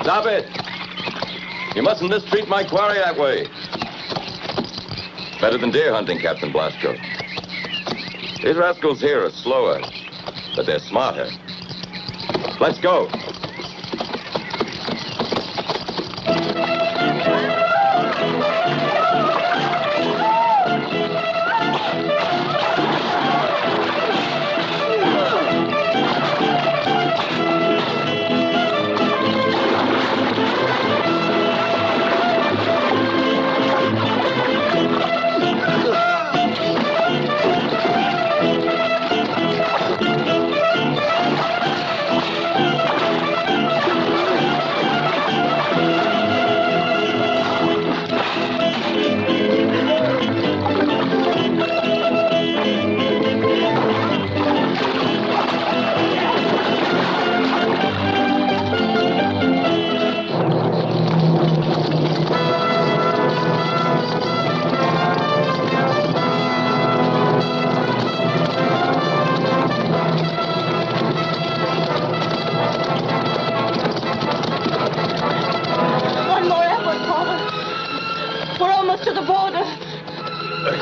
Stop it! You mustn't mistreat my quarry that way. Better than deer hunting, Captain Blasco. These rascals here are slower, but they're smarter. Let's go.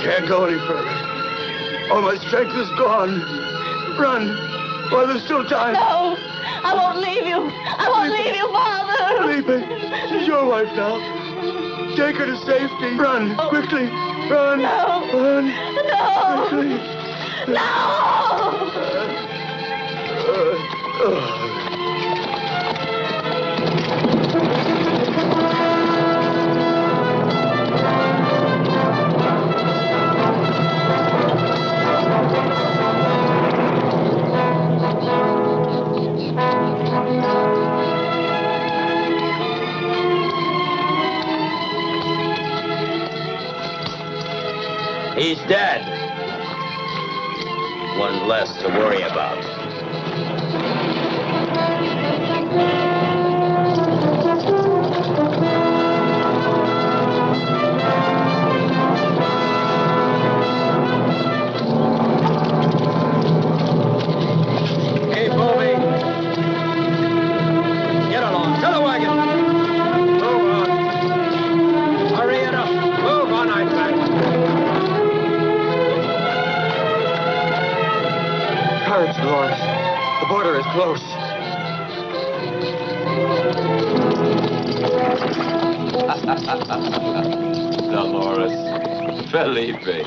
Can't go any further. All my strength is gone. Run, while there's still time. No, I won't leave you. I won't leave you, Father. Felipe, she's your wife now. Take her to safety. Run, quickly. Run. No. Run. No. Quickly. No. He's dead. One less to worry about. Keep moving. Get along. To the wagon. Move on. Hurry it up. Move on, I say. Courage, Dolores. The border is close. Dolores. Felipe.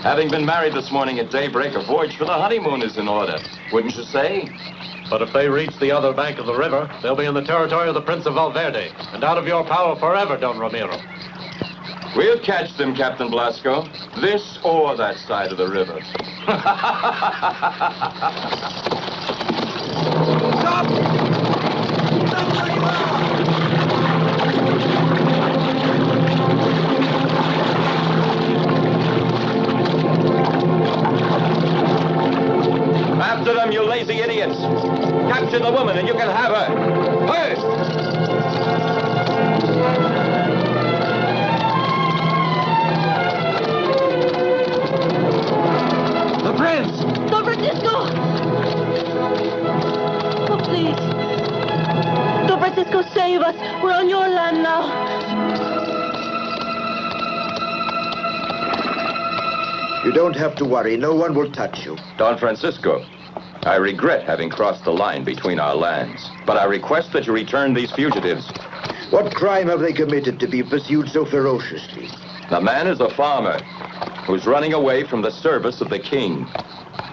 Having been married this morning at daybreak, a voyage for the honeymoon is in order, wouldn't you say? But if they reach the other bank of the river, they'll be in the territory of the Prince of Valverde, and out of your power forever, Don Ramiro. We'll catch them, Captain Blasco. This or that side of the river. Stop! Stop where you are! After them, you lazy idiots. Capture the woman and you can have her. First! Prince! Don Francisco! Oh, please. Don Francisco, save us. We're on your land now. You don't have to worry. No one will touch you. Don Francisco, I regret having crossed the line between our lands, but I request that you return these fugitives. What crime have they committed to be pursued so ferociously? The man is a farmer who's running away from the service of the king.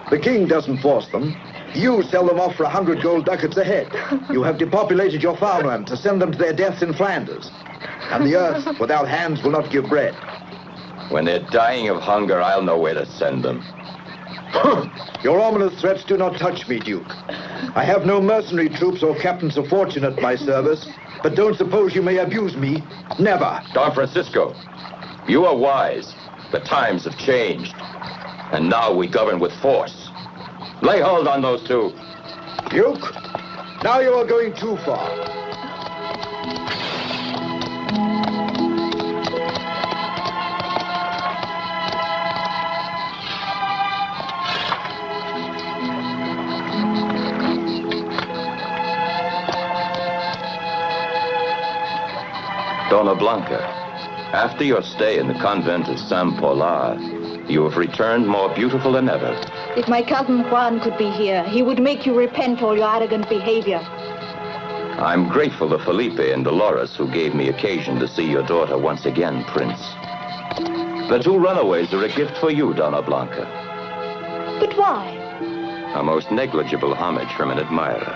The king doesn't force them. You sell them off for 100 gold ducats a head. You have depopulated your farmland to send them to their deaths in Flanders. And the earth without hands will not give bread. When they're dying of hunger, I'll know where to send them. Your ominous threats do not touch me, Duke. I have no mercenary troops or captains of fortune at my service, but don't suppose you may abuse me. Never. Don Francisco, you are wise. The times have changed. And now we govern with force. Lay hold on those two. Duke, now you are going too far. Dona Blanca, after your stay in the convent of San Polar, you have returned more beautiful than ever. If my cousin Juan could be here, he would make you repent all your arrogant behavior. I'm grateful to Felipe and Dolores, who gave me occasion to see your daughter once again, Prince. The two runaways are a gift for you, Dona Blanca. But why? A most negligible homage from an admirer.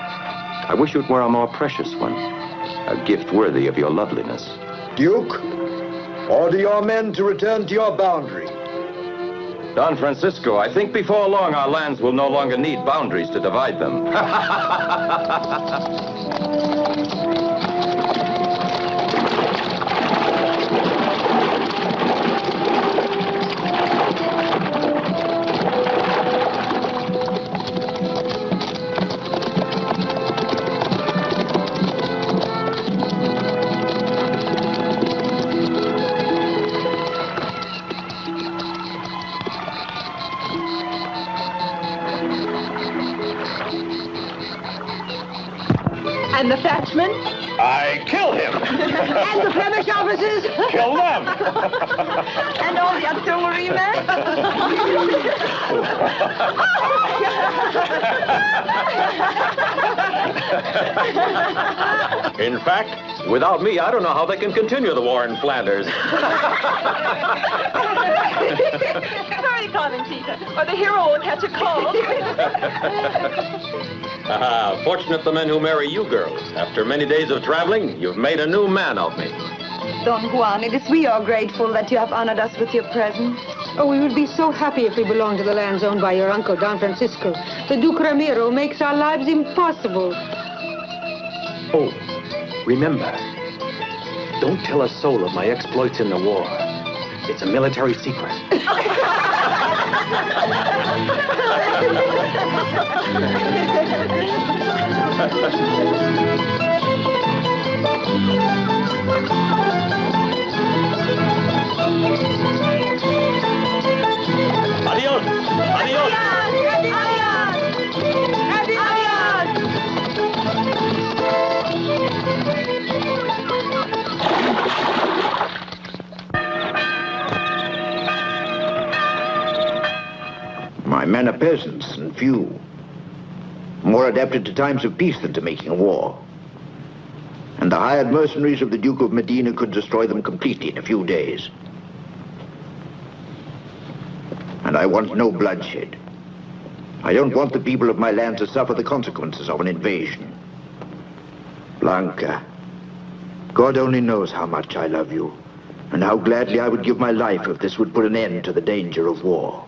I wish it were a more precious one. A gift worthy of your loveliness. Duke, order your men to return to your boundary. Don Francisco, I think before long our lands will no longer need boundaries to divide them. And the Thatchman? I kill him. And the Flemish officers? Kill them. And all the artillery men? In fact, without me, I don't know how they can continue the war in Flanders. Hurry, Clementina, or the hero will catch a cold. Fortunate the men who marry you girls. After many days of traveling, you've made a new man of me. Don Juan, it is we are grateful that you have honored us with your presence. Oh, we would be so happy if we belonged to the lands owned by your uncle, Don Francisco. The Duke Ramiro makes our lives impossible. Oh, remember, don't tell a soul of my exploits in the war. It's a military secret. Adios. Adios. My men are peasants and few, more adapted to times of peace than to making war. And the hired mercenaries of the Duke of Medina could destroy them completely in a few days. And I want no bloodshed. I don't want the people of my land to suffer the consequences of an invasion. Blanca, God only knows how much I love you, and how gladly I would give my life if this would put an end to the danger of war.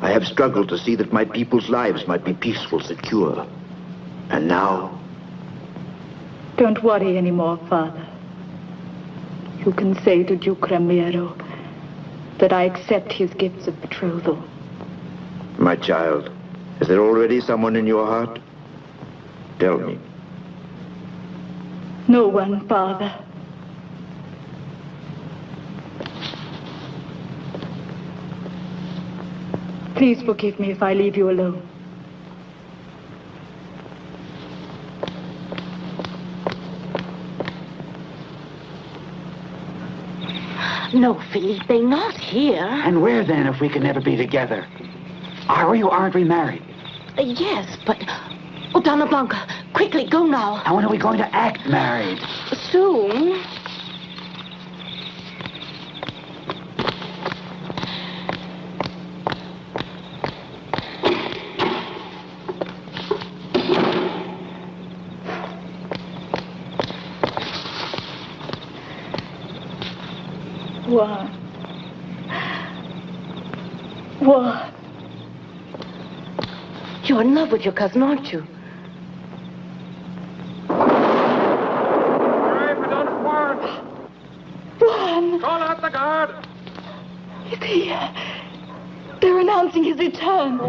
I have struggled to see that my people's lives might be peaceful, secure. And now... Don't worry anymore, Father. You can say to Duke Ramiro that I accept his gifts of betrothal. My child, is there already someone in your heart? Tell me. No one, Father. Please forgive me if I leave you alone. No, Felipe, not here. And where then, if we can never be together? Are we or aren't we married? Yes, but... Oh, Donna Blanca, quickly, go now. And when are we going to act married? Soon. What? What? You're in love with your cousin, aren't you? Hooray for Don Juan! Juan! Call out the guard! He's here. They're announcing his return.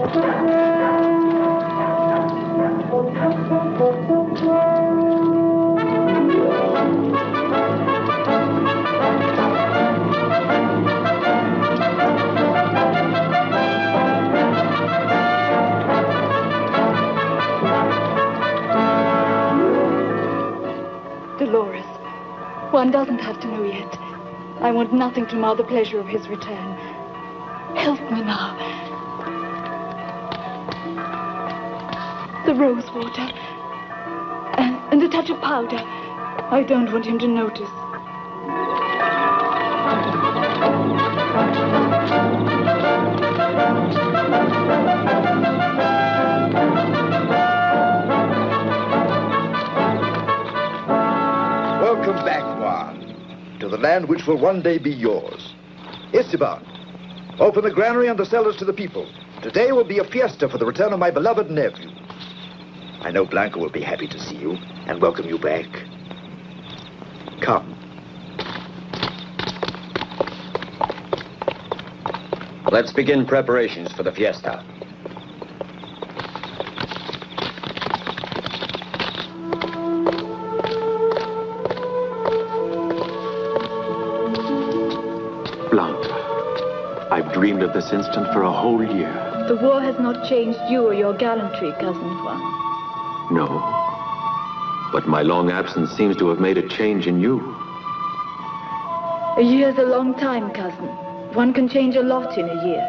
Dolores, one doesn't have to know yet. I want nothing to mar the pleasure of his return. Help me now. The rose water. And a touch of powder. I don't want him to notice. Welcome back, Juan, to the land which will one day be yours. Esteban, open the granary and the cellars to the people. Today will be a fiesta for the return of my beloved nephew. I know Blanca will be happy to see you and welcome you back. Come. Let's begin preparations for the fiesta. I've dreamed of this instant for a whole year. The war has not changed you or your gallantry, Cousin Juan. No. But my long absence seems to have made a change in you. A year's a long time, cousin. One can change a lot in a year.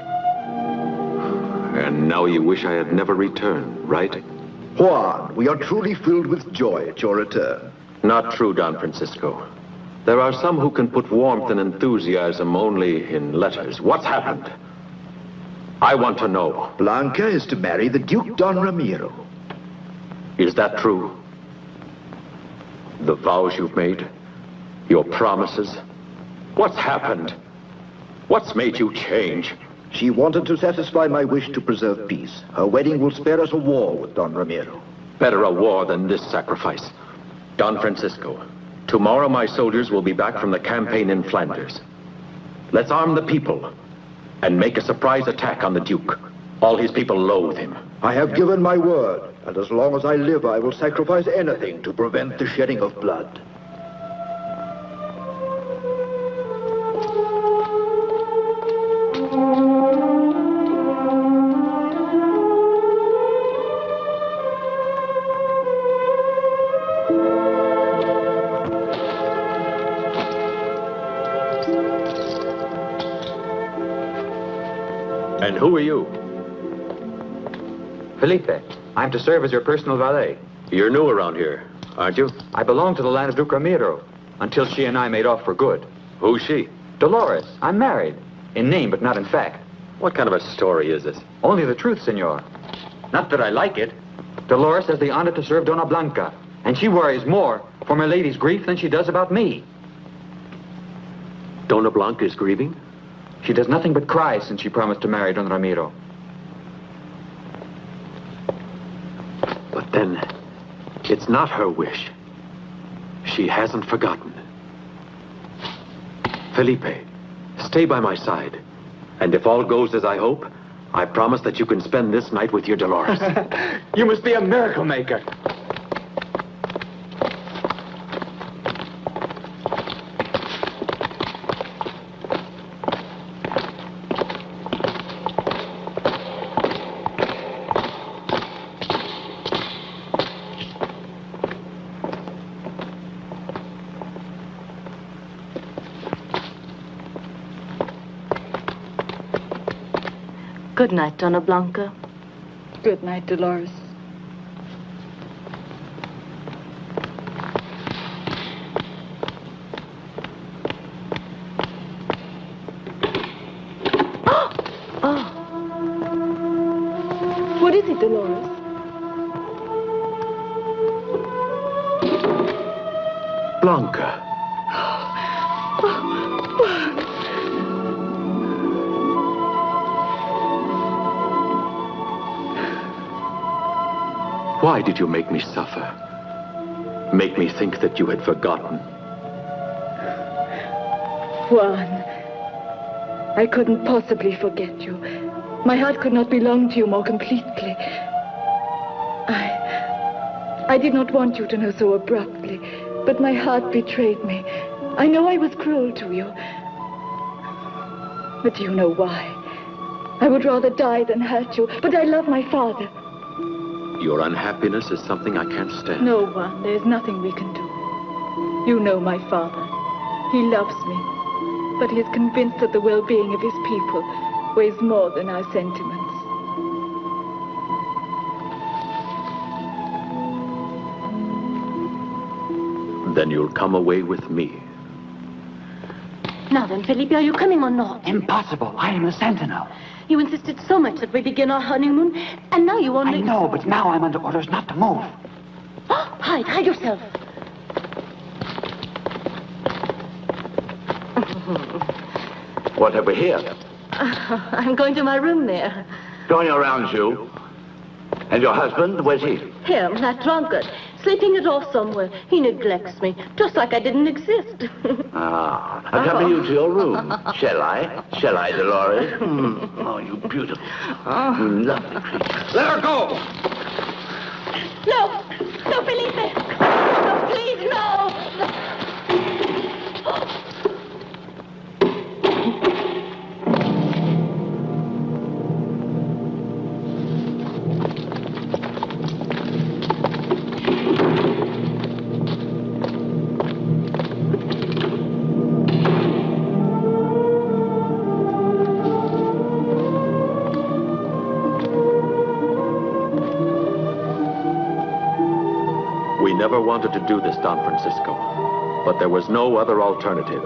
And now you wish I had never returned, right? Juan, we are truly filled with joy at your return. Not true, Don Francisco. There are some who can put warmth and enthusiasm only in letters. What's happened? I want to know. Blanca is to marry the Duke Don Ramiro. Is that true? The vows you've made? Your promises? What's happened? What's made you change? She wanted to satisfy my wish to preserve peace. Her wedding will spare us a war with Don Ramiro. Better a war than this sacrifice. Don Francisco, tomorrow my soldiers will be back from the campaign in Flanders. Let's arm the people and make a surprise attack on the Duke. All his people loathe him. I have given my word, and as long as I live, I will sacrifice anything to prevent the shedding of blood. And who are you? Felipe, I'm to serve as your personal valet. You're new around here, aren't you? I belong to the land of Duke Ramiro, until she and I made off for good. Who's she? Dolores. I'm married. In name, but not in fact. What kind of a story is this? Only the truth, senor. Not that I like it. Dolores has the honor to serve Dona Blanca, and she worries more for my lady's grief than she does about me. Dona Blanca is grieving? She does nothing but cry since she promised to marry Don Ramiro. But then, it's not her wish. She hasn't forgotten. Felipe, stay by my side. And if all goes as I hope, I promise that you can spend this night with your Dolores. You must be a miracle maker. Good night, Donna Blanca. Good night, Dolores. Oh. What is it, Dolores? Blanca. Why did you make me suffer? Make me think that you had forgotten? Juan, I couldn't possibly forget you. My heart could not belong to you more completely. I did not want you to know so abruptly, but my heart betrayed me. I know I was cruel to you. But do you know why? I would rather die than hurt you, but I love my father. Your unhappiness is something I can't stand. No, Juan, there's nothing we can do. You know my father. He loves me, but he is convinced that the well-being of his people weighs more than our sentiments. Then you'll come away with me. Now then, Felipe, are you coming or not? Impossible. I am the sentinel. You insisted so much that we begin our honeymoon, and now you only... I know, but now I'm under orders not to move. Hide yourself. What have we here? I'm going to my room there. Going around you. And your husband, where's he? Him, that drunkard, sleeping it off somewhere. He neglects me, just like I didn't exist. Accompany you to your room. Shall I? Shall I, Dolores? Oh, you beautiful. You lovely creature. Let her go! No! No, Felipe! No, please, no! We never wanted to do this, Don Francisco, but there was no other alternative.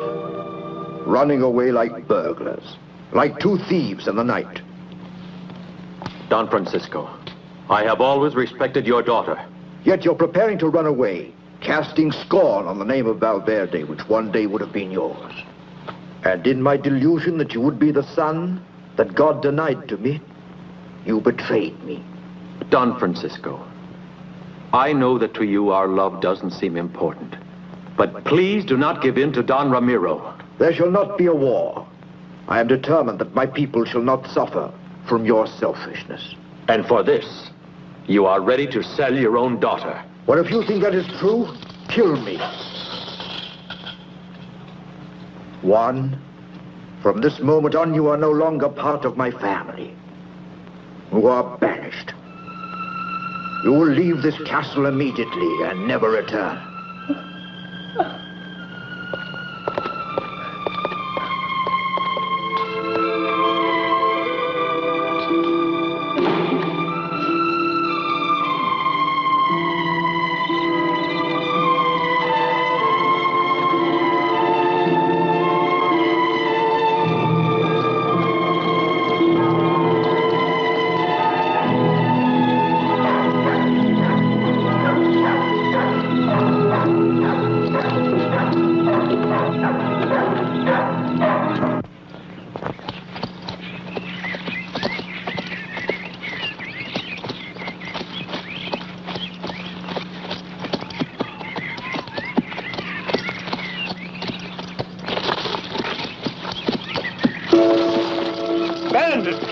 Running away like burglars, like two thieves in the night. Don Francisco, I have always respected your daughter. Yet you're preparing to run away, casting scorn on the name of Valverde, which one day would have been yours. And in my delusion that you would be the son that God denied to me, you betrayed me. Don Francisco, I know that to you our love doesn't seem important. But please do not give in to Don Ramiro. There shall not be a war. I am determined that my people shall not suffer from your selfishness. And for this, you are ready to sell your own daughter. Well, if you think that is true, kill me. Juan, from this moment on, you are no longer part of my family. You are banished. You will leave this castle immediately and never return.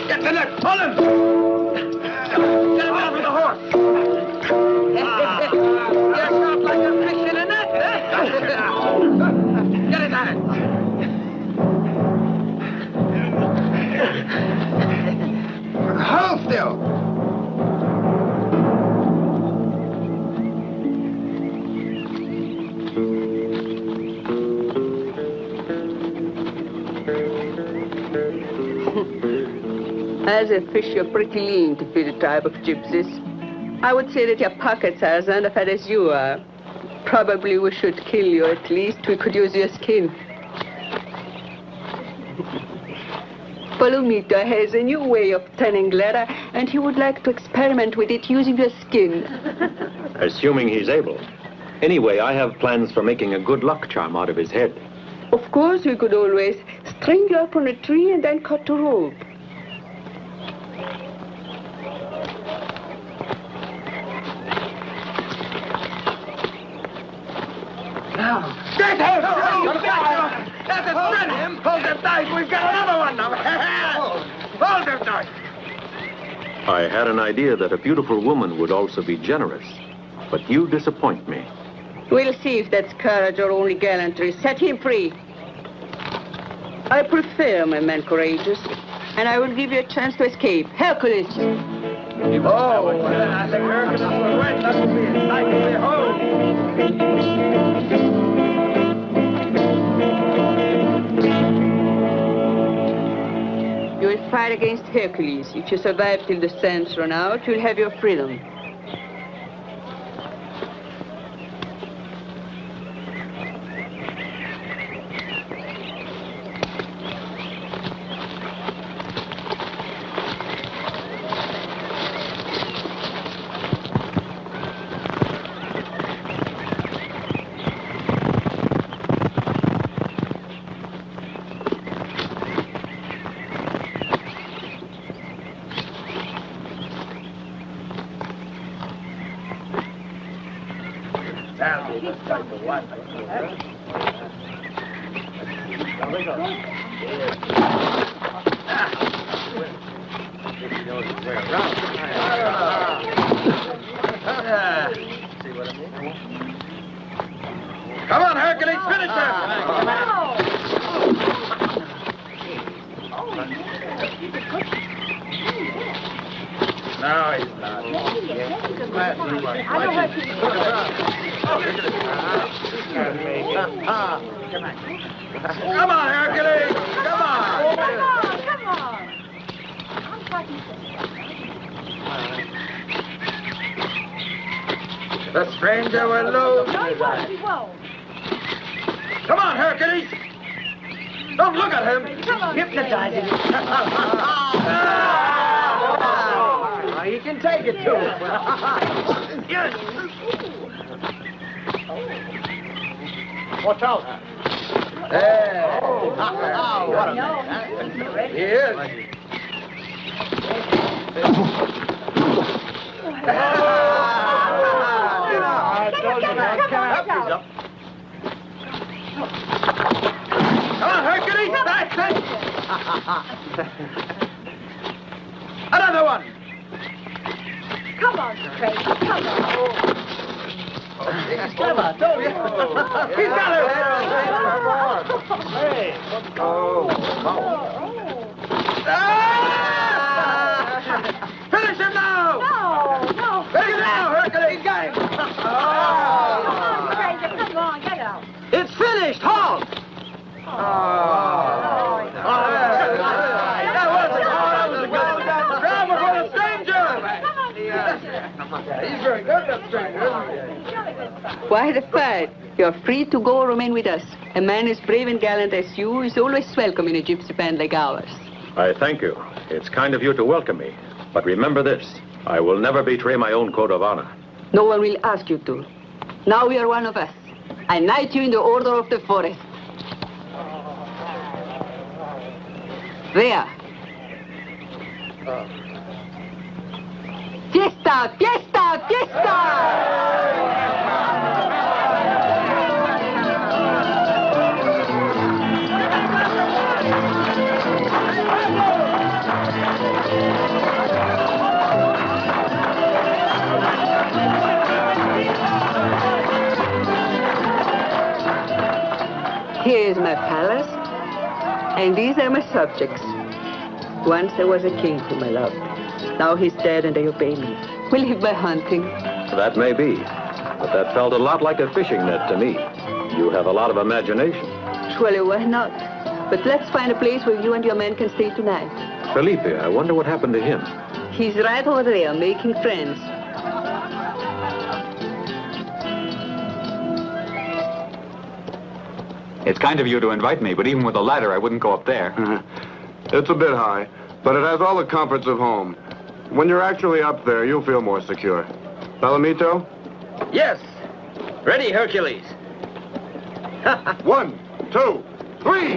Get the neck! Pull him! Get him out with the horse! You're shot like a fish in a net, eh? Get it out! Hold still! As a fish, you're pretty lean to feed a tribe of gypsies. I would say that your pockets are as underfed as you are. Probably we should kill you. At least we could use your skin. Palomito has a new way of turning leather, and he would like to experiment with it using your skin. Assuming he's able. Anyway, I have plans for making a good luck charm out of his head. Of course, we could always string you up on a tree and then cut the rope. Get him! That's it, him! Hold him tight! We've got another one now! Hold him tight! I had an idea that a beautiful woman would also be generous, but you disappoint me. We'll see if that's courage or only gallantry. Set him free. I prefer my men courageous, and I will give you a chance to escape. Hercules! Oh, I think Hercules will win. That will be a sight to behold. You will fight against Hercules. If you survive till the sands run out, you'll have your freedom. Come on, Hercules, finish him! No, he's not. Come on, Hercules! Come on! Come on! The stranger will lose. No, he won't. Come on, Hercules! Don't look at him! Come on, hypnotizing him. He can take it, too. Yes! Watch out! There! Oh, what a man! He is! Come on, Hercules! That's it! Another one! Come on, Craig. Come on. He's clever, I told you. He's got it! Hey! Finish him now! No! Finish him now, Hercules! Got him! Come on, Craig. Come on, get out. It's finished! Halt! That was a good one. Drama for the stranger! He's very good, that stranger. Why the fight? You're free to go or remain with us. A man as brave and gallant as you is always welcome in a gypsy band like ours. I thank you. It's kind of you to welcome me. But remember this, I will never betray my own code of honor. No one will ask you to. Now you are one of us. I knight you in the Order of the Forest. There. Fiesta! Fiesta! Fiesta! Here is my palace, and these are my subjects. Once there was a king whom I loved. Now he's dead and they obey me. We live by hunting. That may be, but that felt a lot like a fishing net to me. You have a lot of imagination. Surely, why not? But let's find a place where you and your men can stay tonight. Felipe, I wonder what happened to him. He's right over there, making friends. It's kind of you to invite me, but even with a ladder, I wouldn't go up there. It's a bit high, but it has all the comforts of home. When you're actually up there, you'll feel more secure. Palomito? Yes. Ready, Hercules. 1, 2, 3.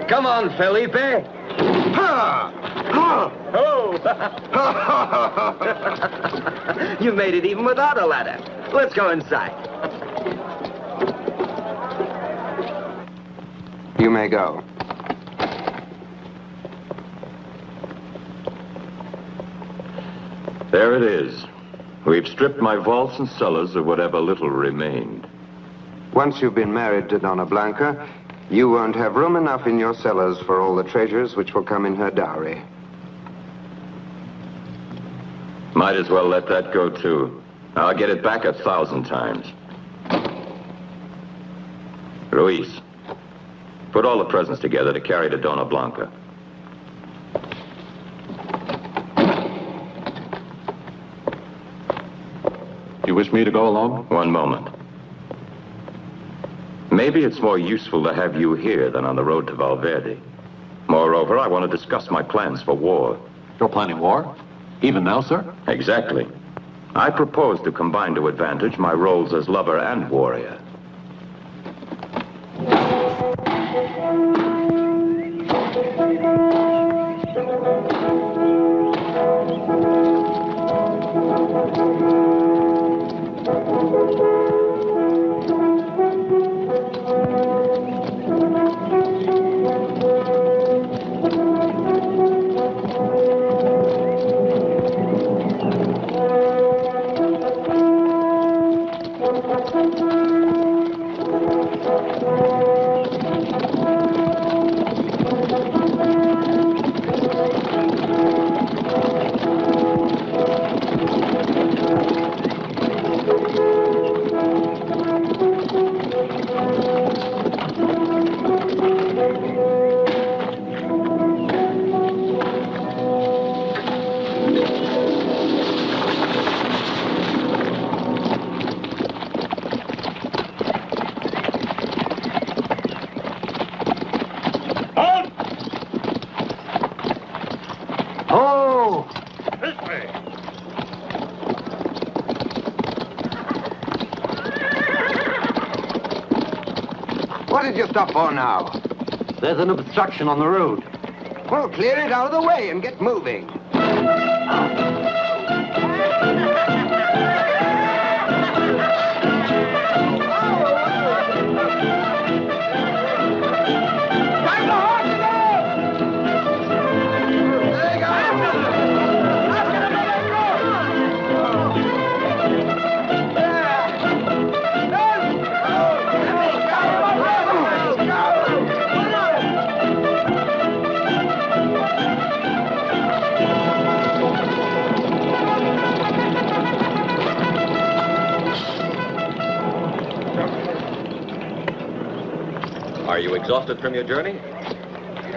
Come on, Felipe. Ha! Ha! Oh! You made it even without a ladder. Let's go inside. You may go. There it is. We've stripped my vaults and cellars of whatever little remained. Once you've been married to Donna Blanca, you won't have room enough in your cellars for all the treasures which will come in her dowry. Might as well let that go, too. I'll get it back 1,000 times. Ruiz, put all the presents together to carry to Donna Blanca. You wish me to go along? One moment. Maybe it's more useful to have you here than on the road to Valverde. Moreover, I want to discuss my plans for war. You're planning war? Even now, sir? Exactly. I propose to combine to advantage my roles as lover and warrior. What did you stop for now? There's an obstruction on the road. Well, clear it out of the way and get moving. Are you exhausted from your journey?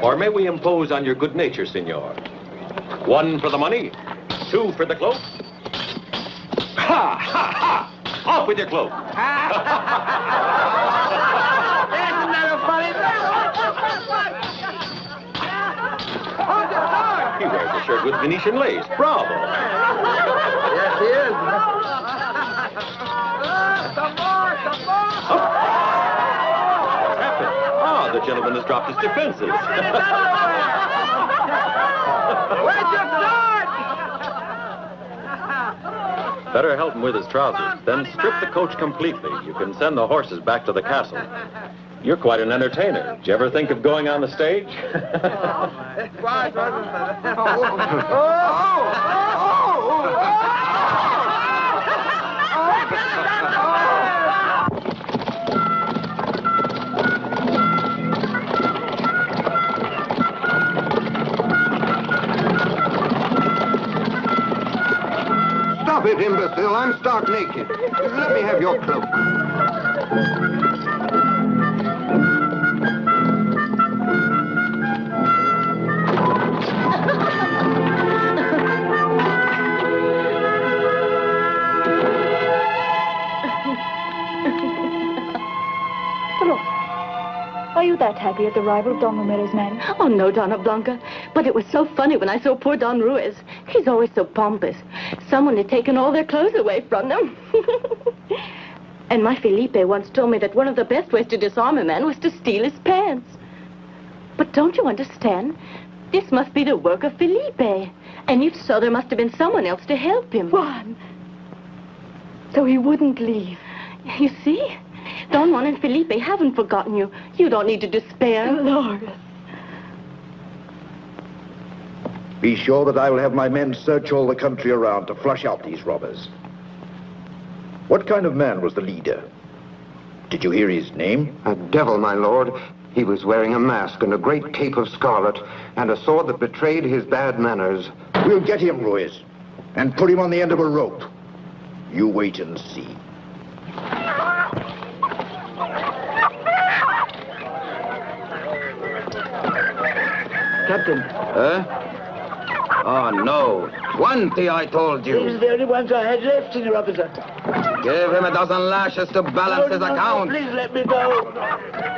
Or may we impose on your good nature, senor? 1 for the money, 2 for the cloak. Ha! Ha! Ha! Off with your cloak! Isn't that a funny thing? He wears a shirt with Venetian lace. Bravo! Yes, he is. Some more, some more. The gentleman has dropped his defenses. Where'd you start? Better help him with his trousers. Then strip the coach completely. You can send the horses back to the castle. You're quite an entertainer. Did you ever think of going on the stage? Why, wasn't that? Stop it, imbecile. I'm stark naked. Let me have your cloak. be at the rival Don Romero's mansion? Oh, no, Donna Blanca. But it was so funny when I saw poor Don Ruiz. He's always so pompous. Someone had taken all their clothes away from them. And my Felipe once told me that one of the best ways to disarm a man was to steal his pants. But don't you understand? This must be the work of Felipe. And if so, there must have been someone else to help him. Juan. So he wouldn't leave. You see? Don Juan and Felipe haven't forgotten you. You don't need to despair. Dolores. Be sure that I will have my men search all the country around to flush out these robbers. What kind of man was the leader? Did you hear his name? A devil, my lord. He was wearing a mask and a great cape of scarlet and a sword that betrayed his bad manners. We'll get him, Ruiz, and put him on the end of a rope. You wait and see. Captain. Huh? Oh, no. 20, I told you. These are the only ones I had left, Senior Officer. Give him a dozen lashes to balance his account. Please let me go.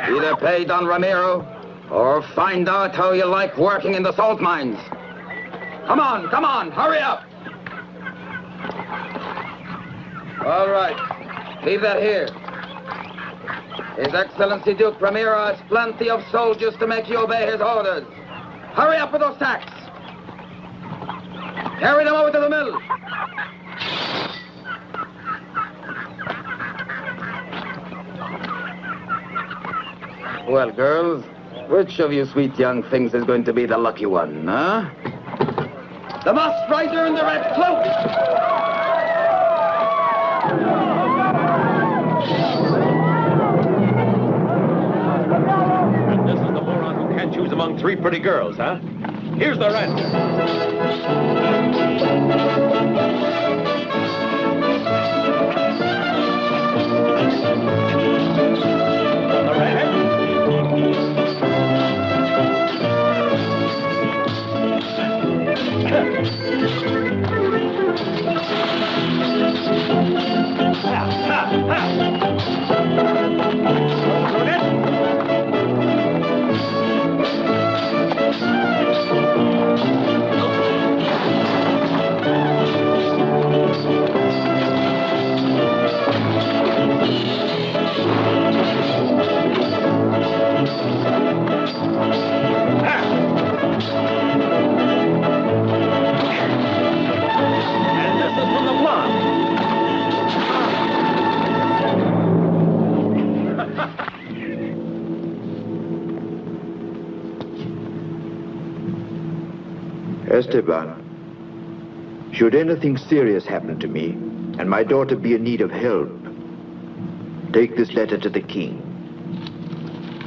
Either pay Don Ramiro or find out how you like working in the salt mines. Come on, hurry up. All right, leave that here. His Excellency Duke Ramiro has plenty of soldiers to make you obey his orders. Hurry up with those sacks. Carry them over to the mill. Well, girls, which of you sweet young things is going to be the lucky one, huh? The masked rider in the red cloak! And this is the moron who can't choose among three pretty girls, huh? Here's the rest. The redhead. Esteban, should anything serious happen to me, and my daughter be in need of help, take this letter to the king.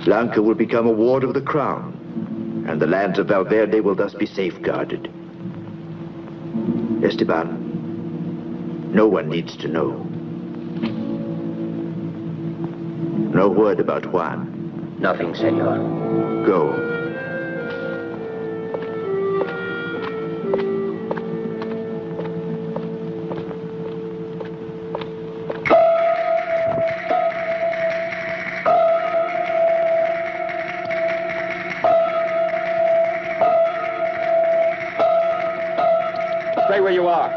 Blanca will become a ward of the crown, and the lands of Valverde will thus be safeguarded. Esteban, no one needs to know. No word about Juan. Nothing, senor. Go. Stay where you are.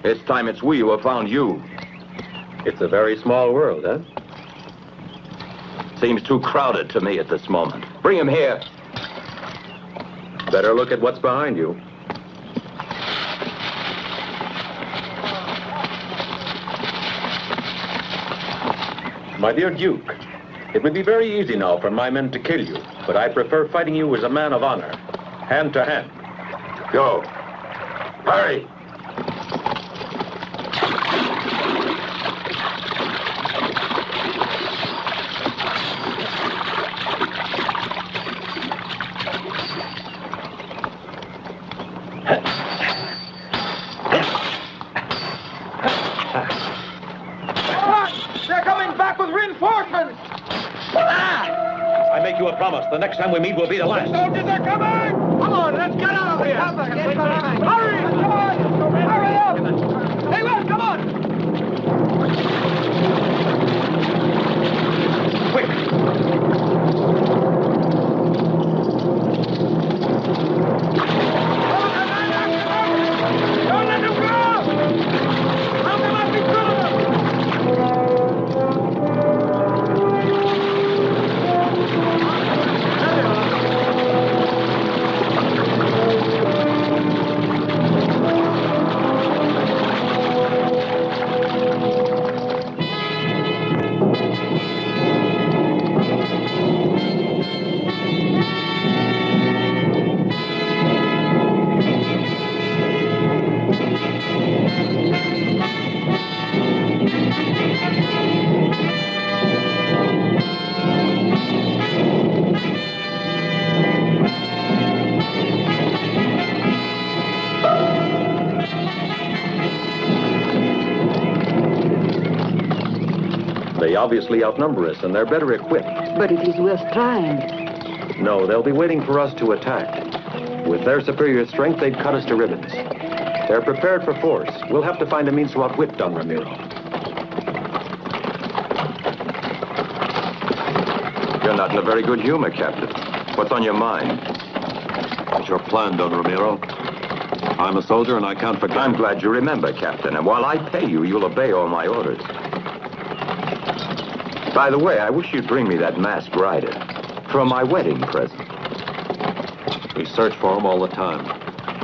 This time it's we who have found you. It's a very small world, huh? Seems too crowded to me at this moment. Bring him here. Better look at what's behind you. My dear Duke, it would be very easy now for my men to kill you, but I prefer fighting you as a man of honor, hand to hand. Go. Hurry. They're coming back with reinforcements! I make you a promise. The next time we meet will be the last. Soldiers are coming! Come on, let's get out of here! Hurry! Come on! Hurry up! Hey, Will, come on! Quick! obviously outnumber us, and they're better equipped. But it is worth trying. No, they'll be waiting for us to attack. With their superior strength, they'd cut us to ribbons. They're prepared for force. We'll have to find a means to outwit Don Ramiro. You're not in a very good humor, Captain. What's on your mind? What's your plan, Don Ramiro? I'm a soldier and I can't forget. I'm glad you remember, Captain. And while I pay you, you'll obey all my orders. By the way, I wish you'd bring me that masked rider for my wedding present. We search for him all the time,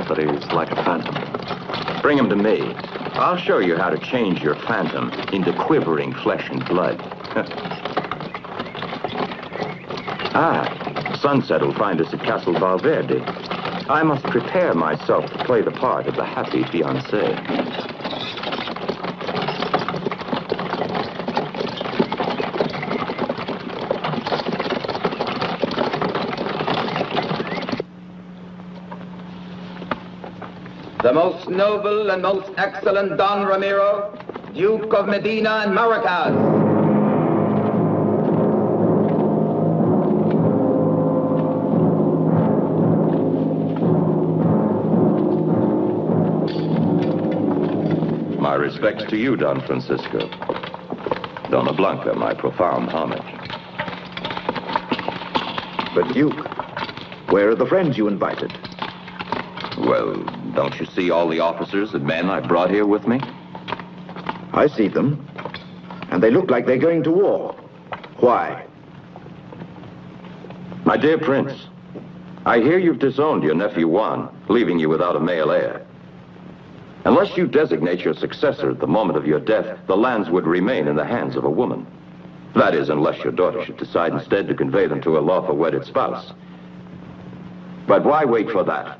but he's like a phantom. Bring him to me. I'll show you how to change your phantom into quivering flesh and blood. Sunset will find us at Castle Valverde. I must prepare myself to play the part of the happy fiancé. The most noble and most excellent Don Ramiro, Duke of Medina and Maracas. My respects to you, Don Francisco. Donna Blanca, my profound homage. But, Duke, where are the friends you invited? Well, don't you see all the officers and men I brought here with me? I see them, and they look like they're going to war. Why? My dear Prince, I hear you've disowned your nephew Juan, leaving you without a male heir. Unless you designate your successor at the moment of your death, the lands would remain in the hands of a woman. That is, unless your daughter should decide instead to convey them to a lawful wedded spouse. But why wait for that?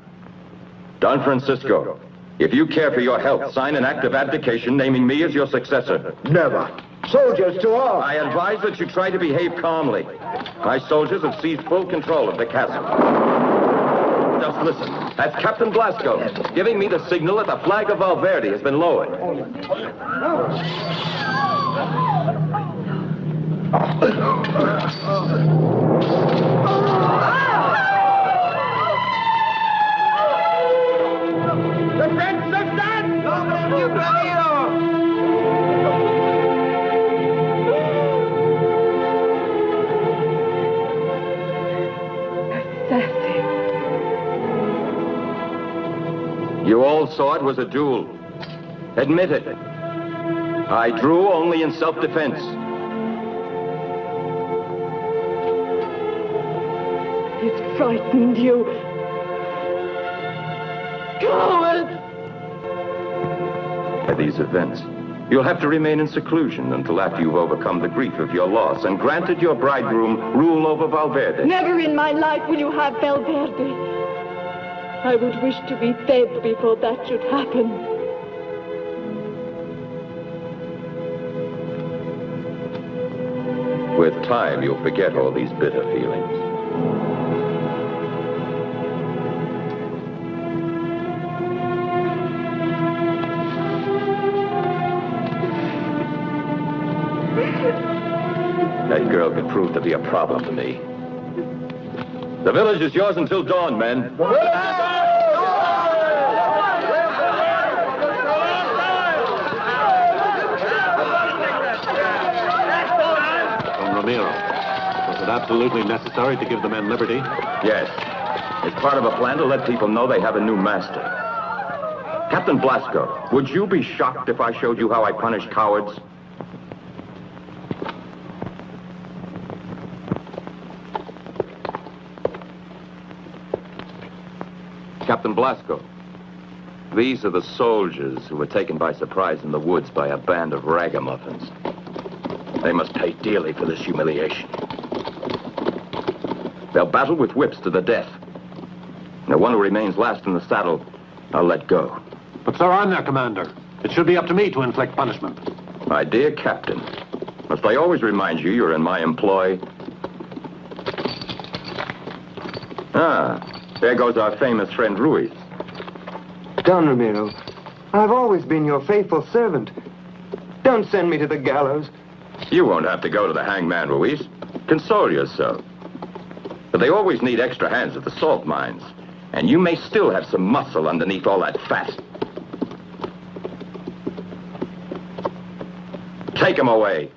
Don Francisco, if you care for your health, sign an act of abdication naming me as your successor. Never. Soldiers to arms! I advise that you try to behave calmly. My soldiers have seized full control of the castle. Just listen. That's Captain Blasco, giving me the signal that the flag of Valverde has been lowered. The French are done! You Ramiro! Assassin. You all saw it was a duel. Admit it. I drew only in self-defense. It frightened you. Coward! By these events, you'll have to remain in seclusion until after you've overcome the grief of your loss and granted your bridegroom rule over Valverde. Never in my life will you have Valverde. I would wish to be dead before that should happen. With time, you'll forget all these bitter feelings. That girl could prove to be a problem to me. The village is yours until dawn, men. Don Ramiro, was it absolutely necessary to give the men liberty? Yes. It's part of a plan to let people know they have a new master. Captain Blasco, would you be shocked if I showed you how I punish cowards? Captain Blasco, these are the soldiers who were taken by surprise in the woods by a band of ragamuffins. They must pay dearly for this humiliation. They'll battle with whips to the death. And the one who remains last in the saddle, I'll let go. But, sir, I'm their commander. It should be up to me to inflict punishment. My dear Captain, must I always remind you you're in my employ? There goes our famous friend Ruiz. Don Ramiro, I've always been your faithful servant. Don't send me to the gallows. You won't have to go to the hangman, Ruiz. Console yourself. But they always need extra hands at the salt mines. And you may still have some muscle underneath all that fat. Take him away.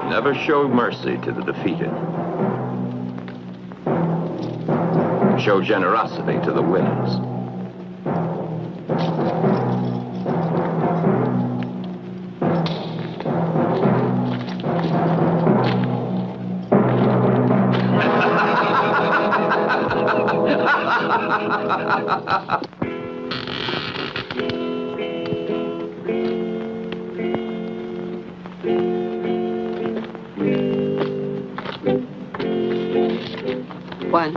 Never show mercy to the defeated. Show generosity to the winners. Juan,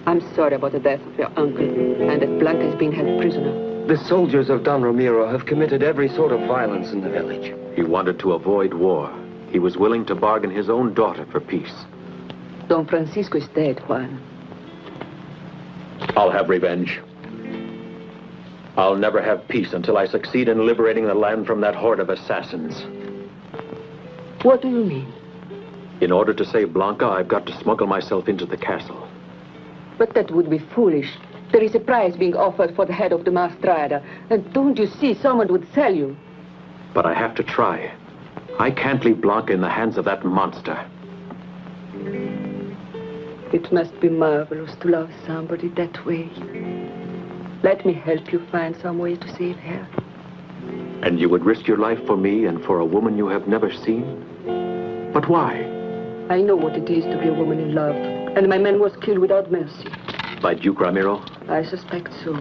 I'm sorry about the death of your uncle and that Blanca is being held prisoner. The soldiers of Don Ramiro have committed every sort of violence in the village. He wanted to avoid war. He was willing to bargain his own daughter for peace. Don Francisco is dead, Juan. I'll have revenge. I'll never have peace until I succeed in liberating the land from that horde of assassins. What do you mean? In order to save Blanca, I've got to smuggle myself into the castle. But that would be foolish. There is a prize being offered for the head of the Mastrada. And don't you see, someone would sell you. But I have to try. I can't leave Blanca in the hands of that monster. It must be marvelous to love somebody that way. Let me help you find some way to save her. And you would risk your life for me and for a woman you have never seen? But why? I know what it is to be a woman in love. And my man was killed without mercy. By Duke Ramiro? I suspect so.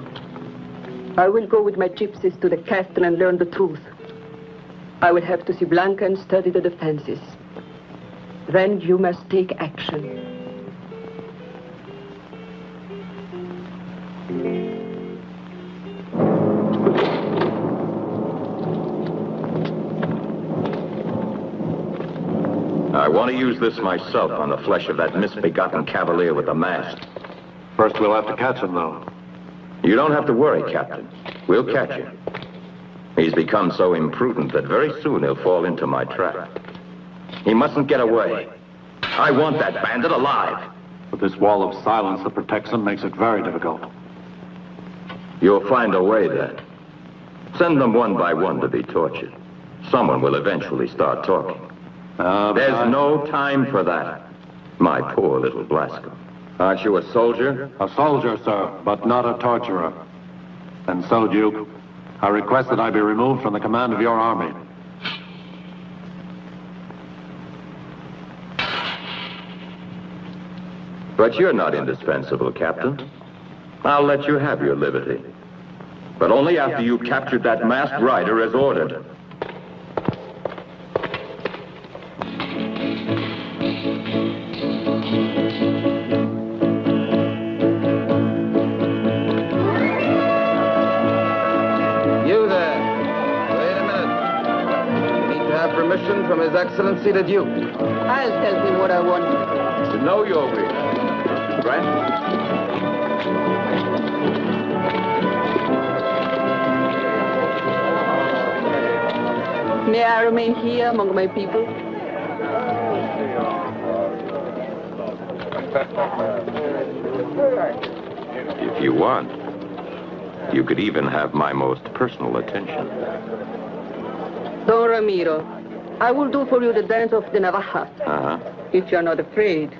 I will go with my gypsies to the castle and learn the truth. I will have to see Blanca and study the defenses. Then you must take action. I want to use this myself on the flesh of that misbegotten cavalier with the mask. First, we'll have to catch him, though. You don't have to worry, Captain. We'll catch him. He's become so imprudent that very soon he'll fall into my trap. He mustn't get away. I want that bandit alive. But this wall of silence that protects him makes it very difficult. You'll find a way, then. Send them one by one to be tortured. Someone will eventually start talking. There's no time for that, my poor little Blasco. Aren't you a soldier? A soldier, sir, but not a torturer. And so, Duke, I request that I be removed from the command of your army. But you're not indispensable, Captain. I'll let you have your liberty. But only after you've captured that masked rider as ordered. permission from His Excellency the Duke. I'll tell him what I want. To know your wish. Grant. May I remain here among my people? If you want, you could even have my most personal attention. Don Ramiro, I will do for you the dance of the Navaja, if you're not afraid.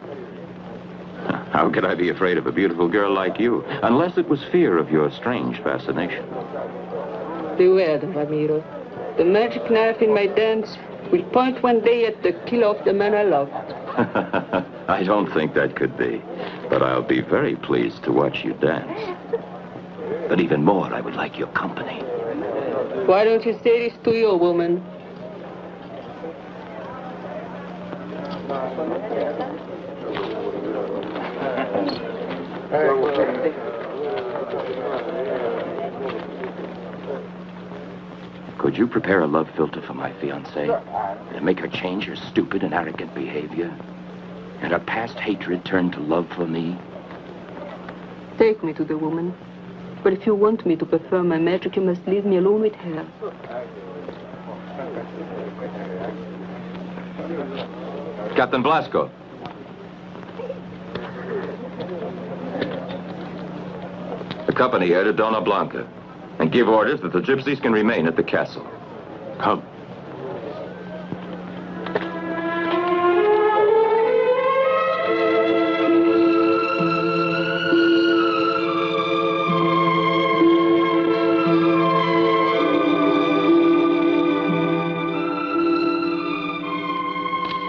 How could I be afraid of a beautiful girl like you, unless it was fear of your strange fascination? Beware, Don Ramiro. The magic knife in my dance will point one day at the killer of the man I love. I don't think that could be, but I'll be very pleased to watch you dance. But even more, I would like your company. Why don't you say this to your woman? Could you prepare a love filter for my fiancée and make her change her stupid and arrogant behavior and her past hatred turn to love for me? Take me to the woman. But if you want me to perform my magic, you must leave me alone with her. Captain Blasco. Accompany her to Dona Blanca and give orders that the gypsies can remain at the castle. Come.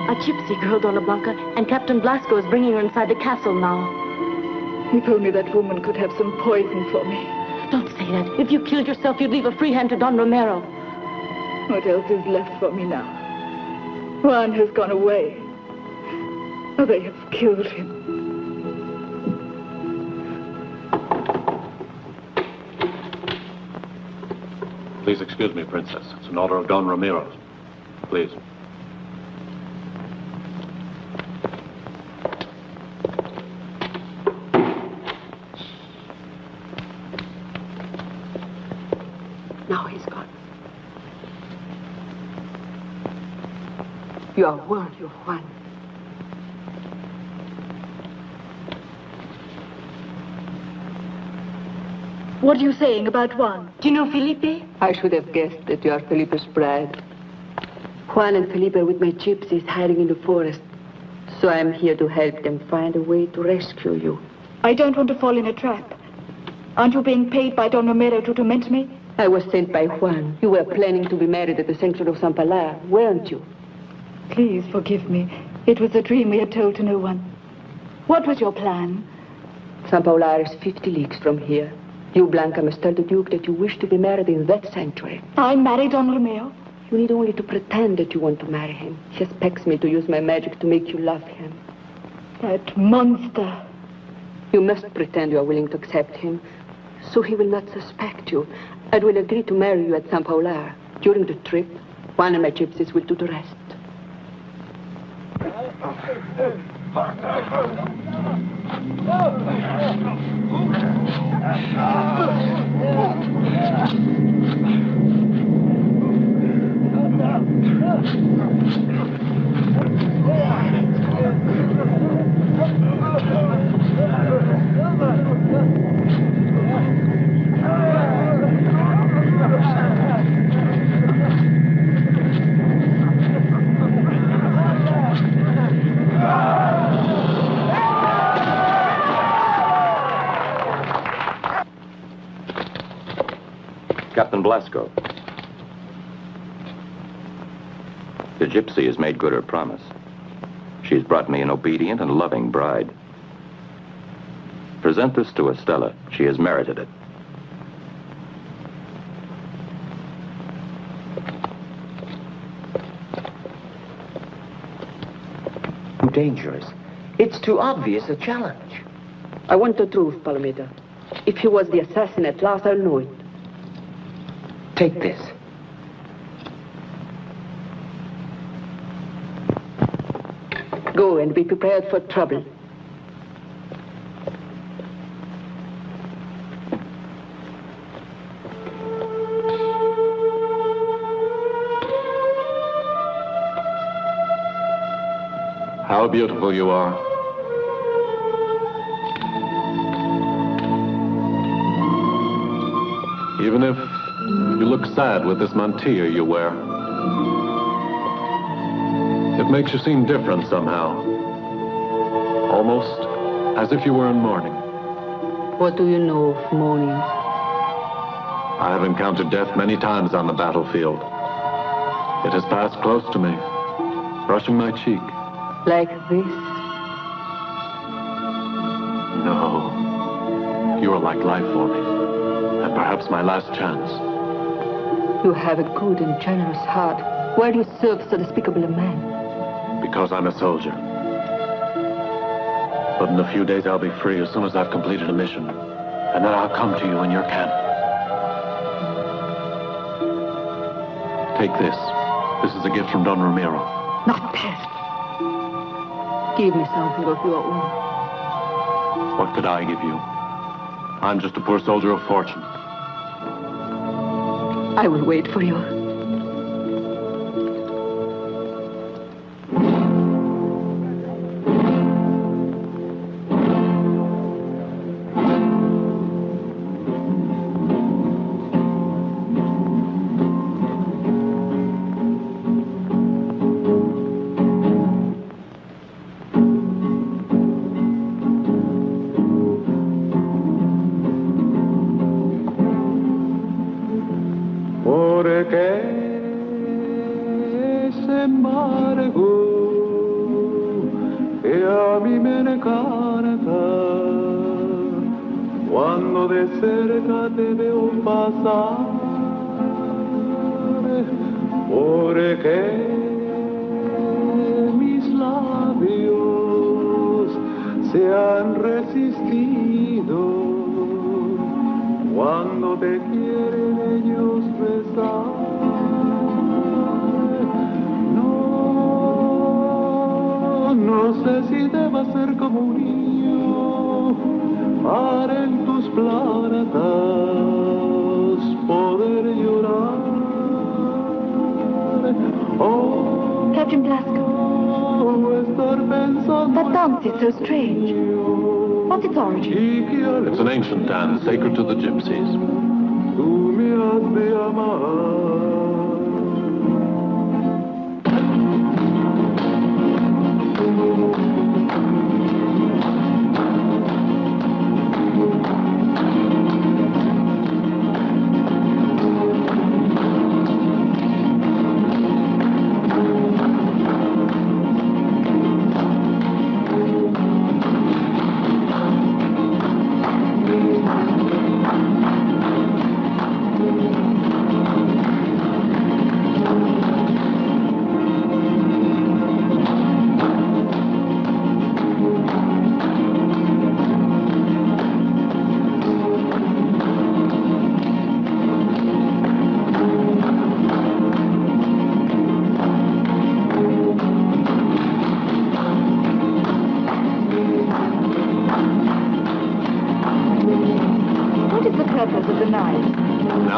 A gypsy girl, Dona Blanca, and Captain Blasco is bringing her inside the castle now. If only that woman could have some poison for me. Don't say that. If you killed yourself, you'd leave a free hand to Don Romero. What else is left for me now? Juan has gone away. Oh, they have killed him. Please excuse me, Princess. It's an order of Don Ramirez. Please. Now he's gone. You are warned, you Juan. What are you saying about Juan? Do you know Felipe? I should have guessed that you are Felipe's bride. Juan and Felipe are with my gypsies hiding in the forest. So I'm here to help them find a way to rescue you. I don't want to fall in a trap. Aren't you being paid by Don Romero to torment me? I was sent by Juan. You were planning to be married at the sanctuary of San Pilar, weren't you? Please forgive me. It was a dream we had told to no one. What was your plan? San Pilar is 50 leagues from here. You, Blanca, must tell the Duke that you wish to be married in that sanctuary. I married Don Romeo? You need only to pretend that you want to marry him. He expects me to use my magic to make you love him. That monster. You must pretend you are willing to accept him, so he will not suspect you, and will agree to marry you at San Pilar. During the trip, Juan and my gypsies will do the rest. Captain Blasco. The gypsy has made good her promise. She's brought me an obedient and loving bride. Present this to Estella. She has merited it. Too dangerous. It's too obvious a challenge. I want the truth, Palomita. If he was the assassin at last, I'll know it. Take this. Go and be prepared for trouble. How beautiful you are. Even if you look sad with this mantilla you wear, it makes you seem different somehow. Almost as if you were in mourning. What do you know of mourning? I have encountered death many times on the battlefield. It has passed close to me, brushing my cheek. Like this? No. You are like life for me, and perhaps my last chance. You have a good and generous heart. Why do you serve so despicable a man? Because I'm a soldier. But in a few days I'll be free as soon as I've completed a mission. And then I'll come to you in your camp. Take this. This is a gift from Don Ramiro. Not that. Give me something of your own. What could I give you? I'm just a poor soldier of fortune. I will wait for you. Captain Blasco. That dance is so strange. What's its origin? It's an ancient dance sacred to the gypsies.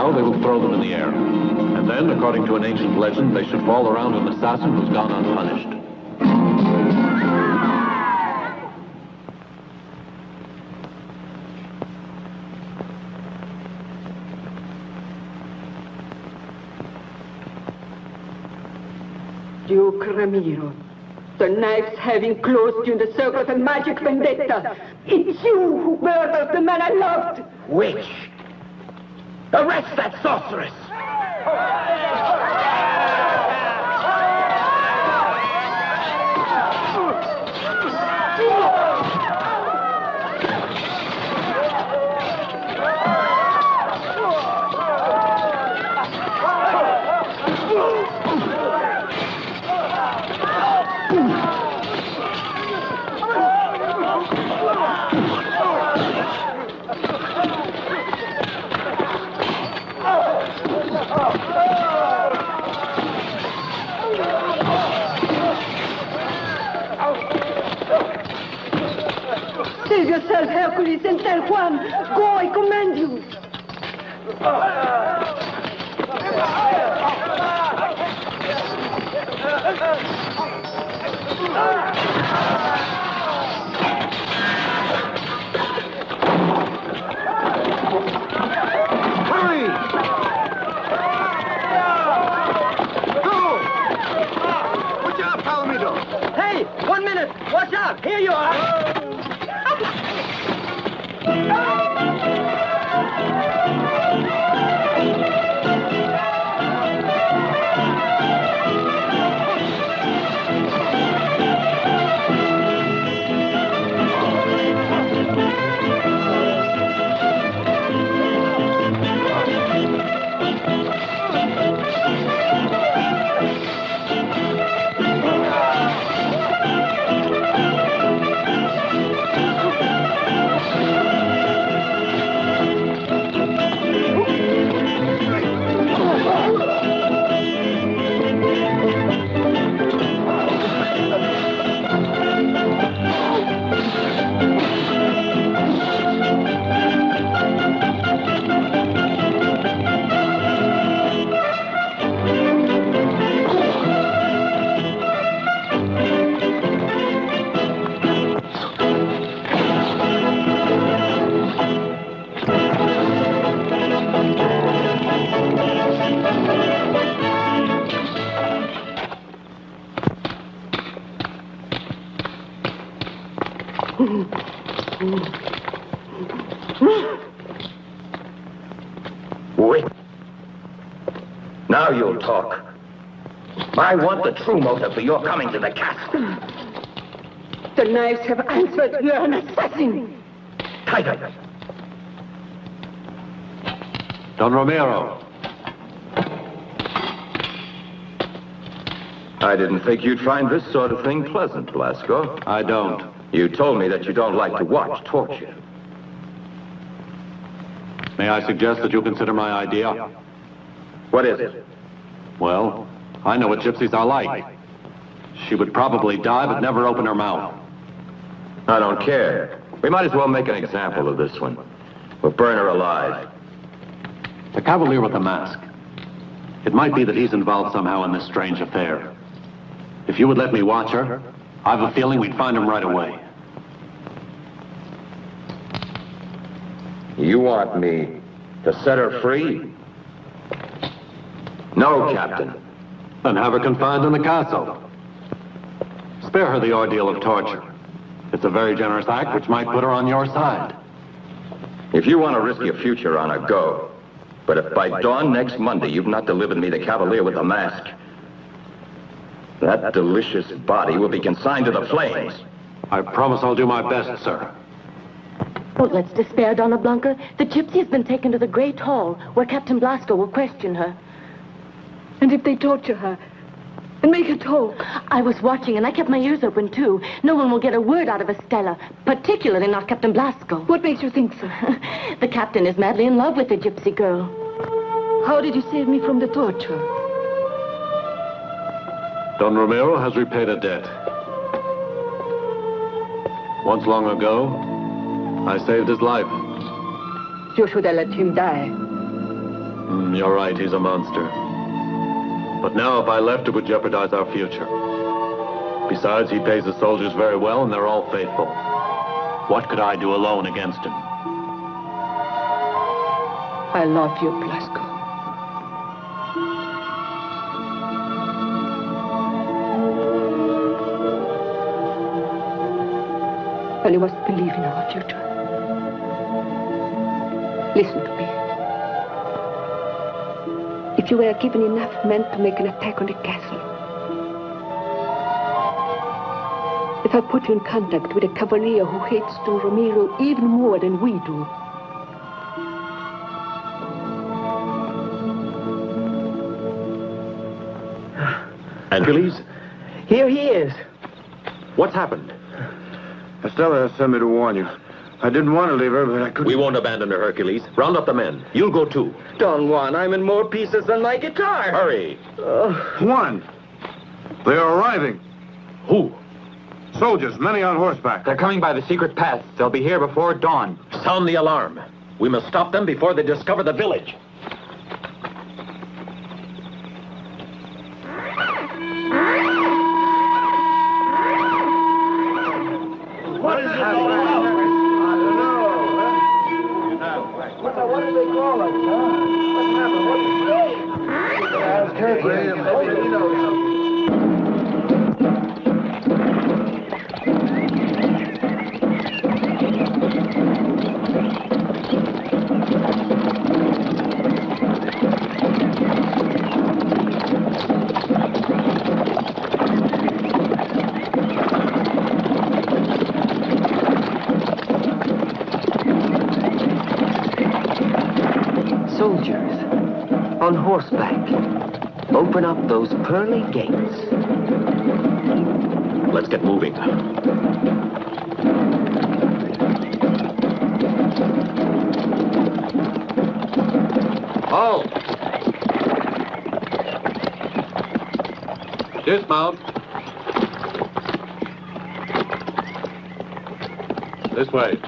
Now they will throw them in the air. And then, according to an ancient legend, they should fall around an assassin who's gone unpunished. Duke Ramiro, the knives have enclosed you in the circle of a magic vendetta. It's you who murdered the man I loved. Witch! Arrest that sorceress! Tell Hercules and tell Juan. Go, I command you. Hurry! Go! Watch out, Palomito! Hey, 1 minute. Watch out. Here you are. Wait. Now you'll talk. I want the true motive for your coming to the castle. The knives have answered. You're an assassin. Tighter. Don Ramiro. I didn't think you'd find this sort of thing pleasant, Blasco. I don't. You told me that you don't like to watch torture. May I suggest that you consider my idea? What is it? Well, I know what gypsies are like. She would probably die, but never open her mouth. I don't care. We might as well make an example of this one. We'll burn her alive. The Cavalier with the mask. It might be that he's involved somehow in this strange affair. If you would let me watch her, I have a feeling we'd find him right away. You want me to set her free? No, Captain. Then have her confined in the castle. Spare her the ordeal of torture. It's a very generous act which might put her on your side. If you want to risk your future on her, go. But if by dawn next Monday you've not delivered me the Cavalier with the mask, that delicious body will be consigned to the flames. I promise I'll do my best, sir. Don't let's despair, Donna Blanca. The gypsy has been taken to the Great Hall, where Captain Blasco will question her. And if they torture her and make her talk? I was watching, and I kept my ears open, too. No one will get a word out of Estella, particularly not Captain Blasco. What makes you think so? The captain is madly in love with the gypsy girl. How did you save me from the torture? Don Ramiro has repaid a debt. Once long ago, I saved his life. You should have let him die. You're right, he's a monster. But now if I left, it would jeopardize our future. Besides, he pays his soldiers very well, and they're all faithful. What could I do alone against him? I love you, Blasco. And you must believe in our future. Listen to me. If you were given enough men to make an attack on the castle, if I put you in contact with a Cavalier who hates Don Ramiro even more than we do, and Hercules? Here he is. What's happened? Estella sent me to warn you. I didn't want to leave her, but I couldn't. We won't abandon her, Hercules. Round up the men. You'll go too. Don Juan, I'm in more pieces than my guitar. Hurry. Juan, they are arriving. Who? Soldiers, many on horseback. They're coming by the secret path. They'll be here before dawn. Sound the alarm. We must stop them before they discover the village. What is it all about? I don't know. What do they call us, huh? What happened? What did you say? Ask Hercules. Maybe he knows something. Soldiers, on horseback, open up those pearly gates. Let's get moving. Halt! Dismount. This way.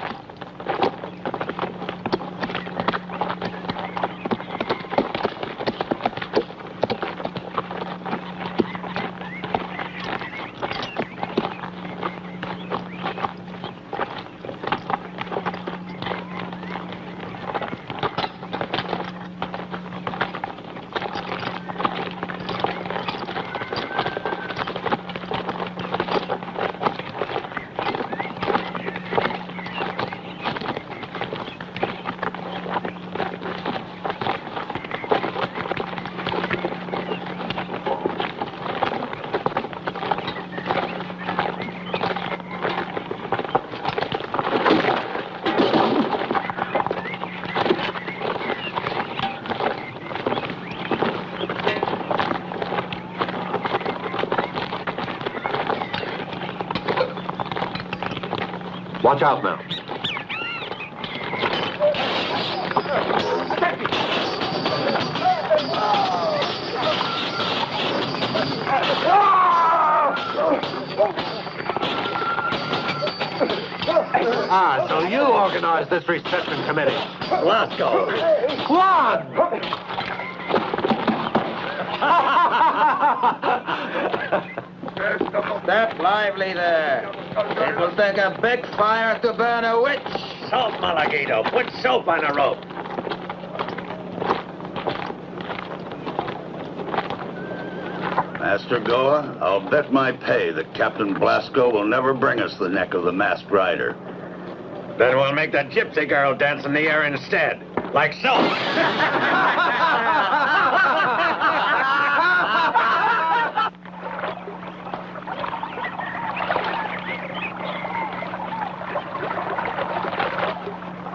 Watch out now. Ah, so you organized this reception committee. Glasgow. Juan! Step lively there. It will take a big fire to burn a witch. Salt, Malaguito. Put soap on a rope. Master Goa, I'll bet my pay that Captain Blasco will never bring us the neck of the masked rider. Then we'll make the gypsy girl dance in the air instead. Like so.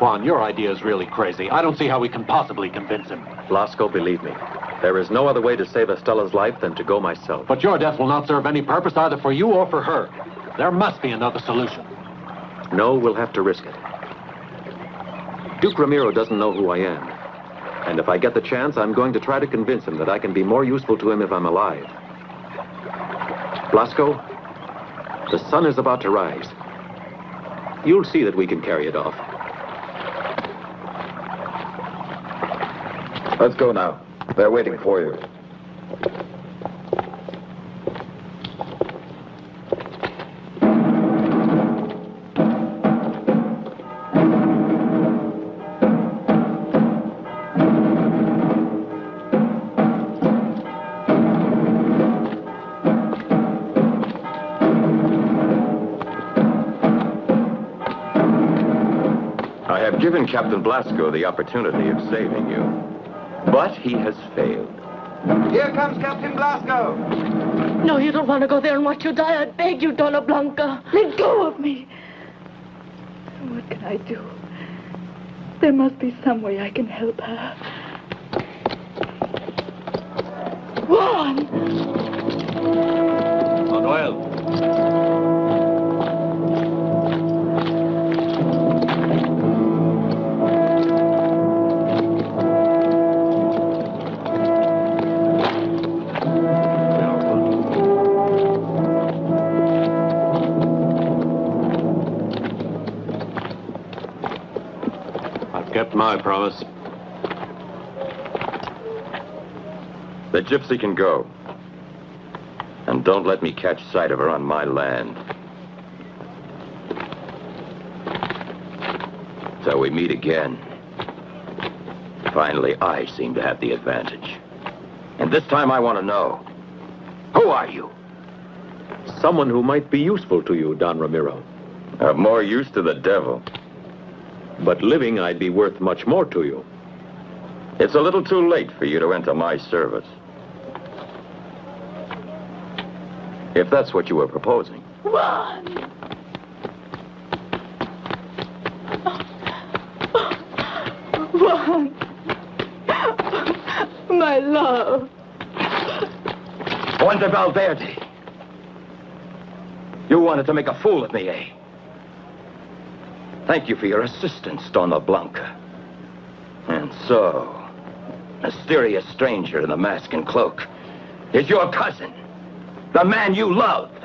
Juan, your idea is really crazy. I don't see how we can possibly convince him. Blasco, believe me, there is no other way to save Estella's life than to go myself. But your death will not serve any purpose either for you or for her. There must be another solution. No, we'll have to risk it. Duke Ramiro doesn't know who I am. And if I get the chance, I'm going to try to convince him that I can be more useful to him if I'm alive. Blasco, the sun is about to rise. You'll see that we can carry it off. Let's go now. They're waiting for you. I have given Captain Blasco the opportunity of saving you. But he has failed. Here comes Captain Blasco. No, you don't want to go there and watch you die. I beg you, Donna Blanca. Let go of me. What can I do? There must be some way I can help her. Juan! Manuel. my promise. The gypsy can go. And don't let me catch sight of her on my land. Till we meet again. Finally, I seem to have the advantage. And this time I want to know, who are you? Someone who might be useful to you, Don Ramiro. Of more use to the devil. But living, I'd be worth much more to you. It's a little too late for you to enter my service. If that's what you were proposing. Juan! Juan! My love. Juan de Valverde. You wanted to make a fool of me, eh? Thank you for your assistance, Donna Blanca. And so, mysterious stranger in the mask and cloak is your cousin, the man you loved.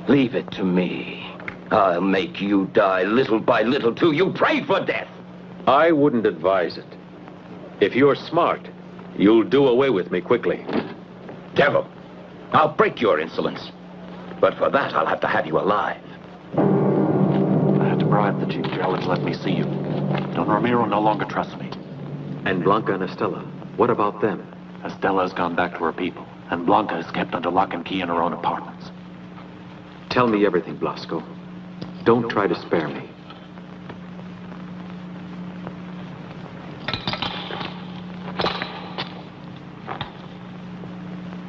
Leave it to me. I'll make you die little by little till you pray for death. I wouldn't advise it. If you're smart, you'll do away with me quickly. Devil, I'll break your insolence. But for that, I'll have to have you alive. I had to bribe the chief jailer to let me see you. Don Ramiro no longer trusts me. And Blanca and Estella, what about them? Estella has gone back to her people, and Blanca is kept under lock and key in her own apartments. Tell me everything, Blasco. Don't try to spare me.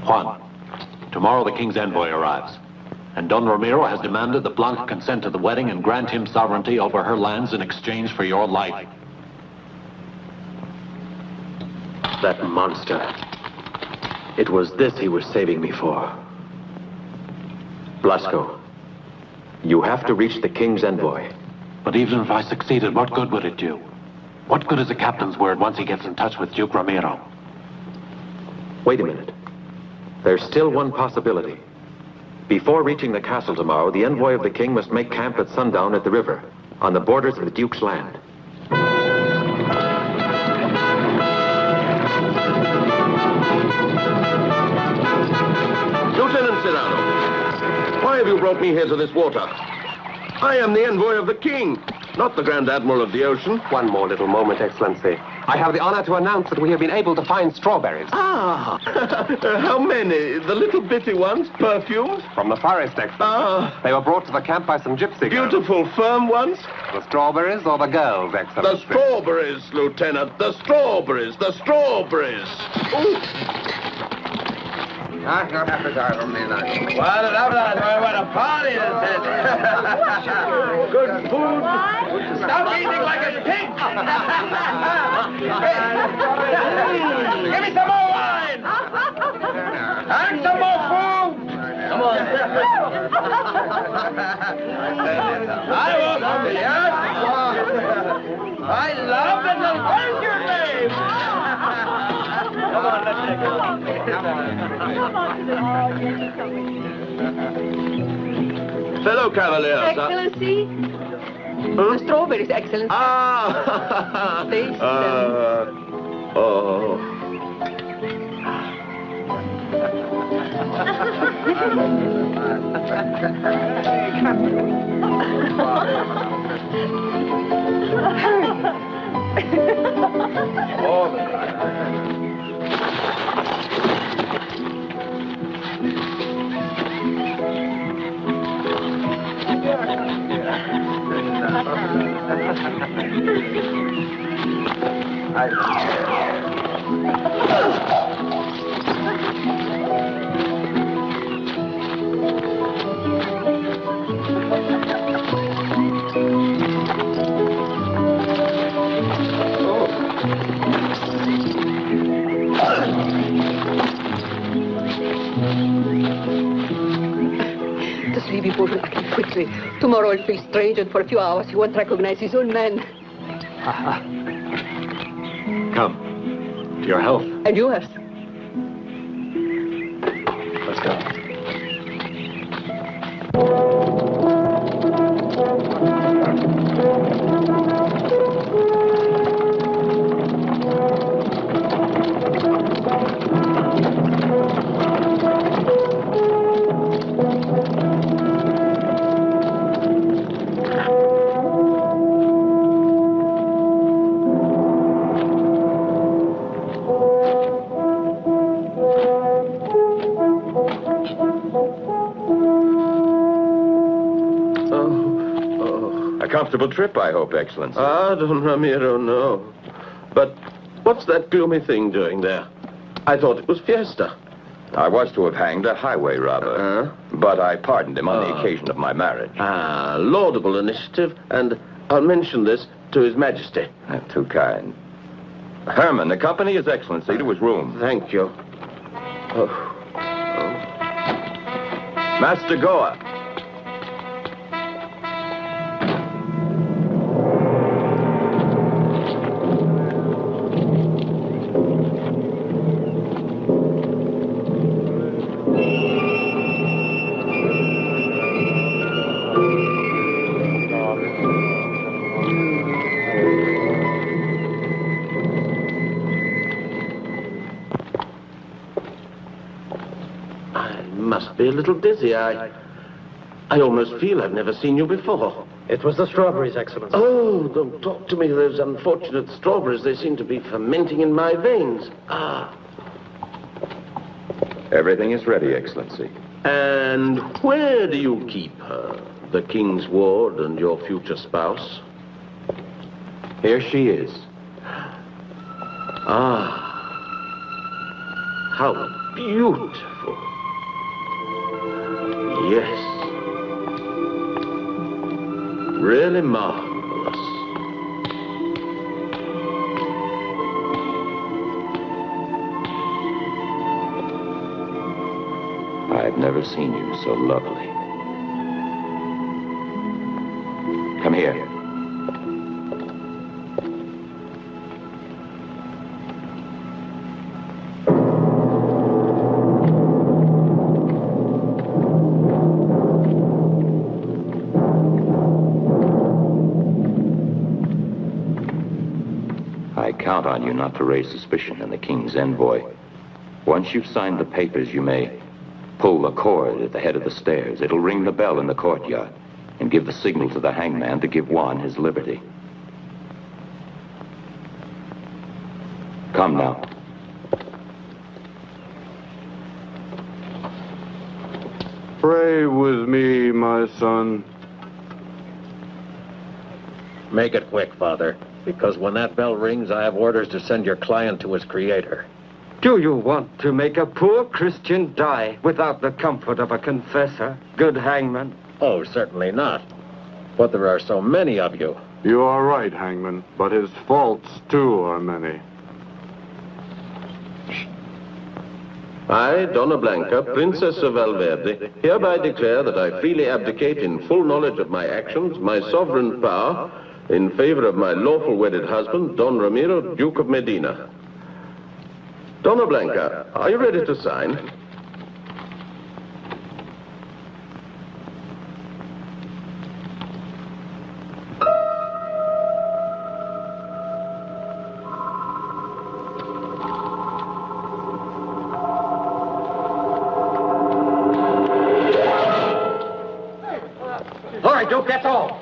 Juan, tomorrow the king's envoy arrives. And Don Ramiro has demanded that Blanca consent to the wedding and grant him sovereignty over her lands in exchange for your life. That monster. It was this he was saving me for. Blasco, you have to reach the king's envoy. But even if I succeeded, what good would it do? What good is a captain's word once he gets in touch with Duke Ramiro? Wait a minute. There's still one possibility. Before reaching the castle tomorrow, the envoy of the king must make camp at sundown at the river, on the borders of the Duke's land. Lieutenant Serrano, why have you brought me here to this water? I am the envoy of the king, not the Grand Admiral of the ocean. One more little moment, Excellency. I have the honor to announce that we have been able to find strawberries. Ah, how many? The little bitty ones, perfumed? From the forest, Excellency. They were brought to the camp by some gypsy girls. Beautiful, firm ones? The strawberries or the girls, Excellency? The strawberries, Lieutenant. The strawberries. The strawberries. What a party this is. Good food. Stop eating like a pig. Give me some more wine. And some more food. Come on. I want to, yes? I love it. Where's your name? Come on, let's take a Fellow cavaliers. Excellency. The strawberries, Excellency. Ah. Taste them. Oh. The sleepy boy will act quickly. Tomorrow he'll feel strange, and for a few hours he won't recognize his own men. Come. To your health. And yours. Let's go. comfortable trip, I hope, Excellency. Ah, Don Ramiro, no. But what's that gloomy thing doing there? I thought it was fiesta. I was to have hanged a highway robber, but I pardoned him on the occasion of my marriage. Ah, laudable initiative, and I'll mention this to His Majesty. Too kind. Herman, accompany His Excellency to his room. Thank you. Master Goa. Must be a little dizzy. I almost feel I've never seen you before. It was the strawberries, Excellency. Oh, don't talk to me of those unfortunate strawberries. They seem to be fermenting in my veins. Ah. Everything is ready, Excellency. And where do you keep her? The king's ward and your future spouse? Here she is. Ah. How beautiful. Yes. Really marvelous. I've never seen you so lovely. Come here. I count on you not to raise suspicion in the king's envoy. Once you've signed the papers, you may pull the cord at the head of the stairs. It'll ring the bell in the courtyard and give the signal to the hangman to give Juan his liberty. Come now. Pray with me, my son. Make it quick, Father, because when that bell rings, I have orders to send your client to his creator. Do you want to make a poor Christian die without the comfort of a confessor, good hangman? Oh, certainly not. But there are so many of you. You are right, hangman, but his faults, too, are many. I, Donna Blanca, Princess of Valverde, hereby declare that I freely abdicate in full knowledge of my actions, my sovereign power, in favor of my lawful wedded husband, Don Ramiro, Duke of Medina. Donna Blanca, are you ready to sign? All right, Duke, that's all.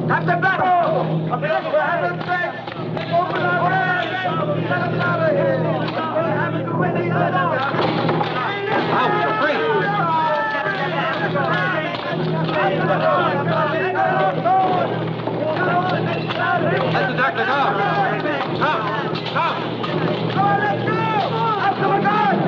Captain Battle! Open our Let the doctor go. Come. Let's go. Up to the guard.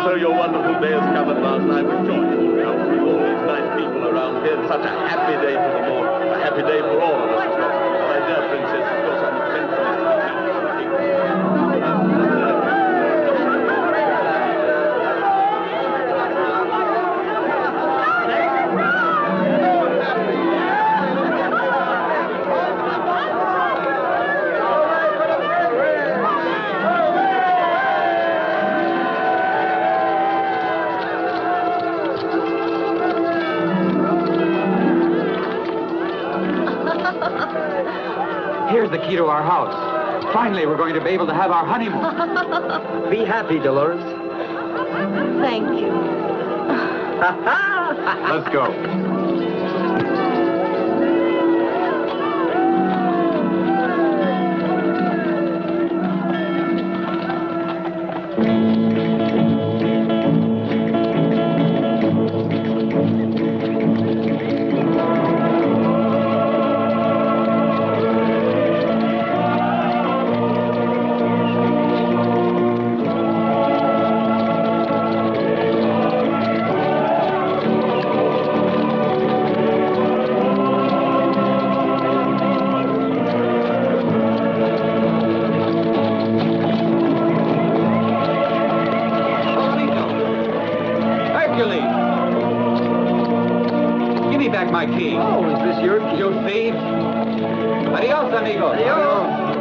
So your wonderful day has come at last. I'm enjoying company with all these nice people around here. It's such a happy day for them all. A happy day for all of us. My dear princess, of course, I'm Here's the key to our house. Finally, we're going to be able to have our honeymoon. Be happy, Dolores. Thank you. Let's go. My key. Oh, is this your key? You thief. Adios, amigo. Adios.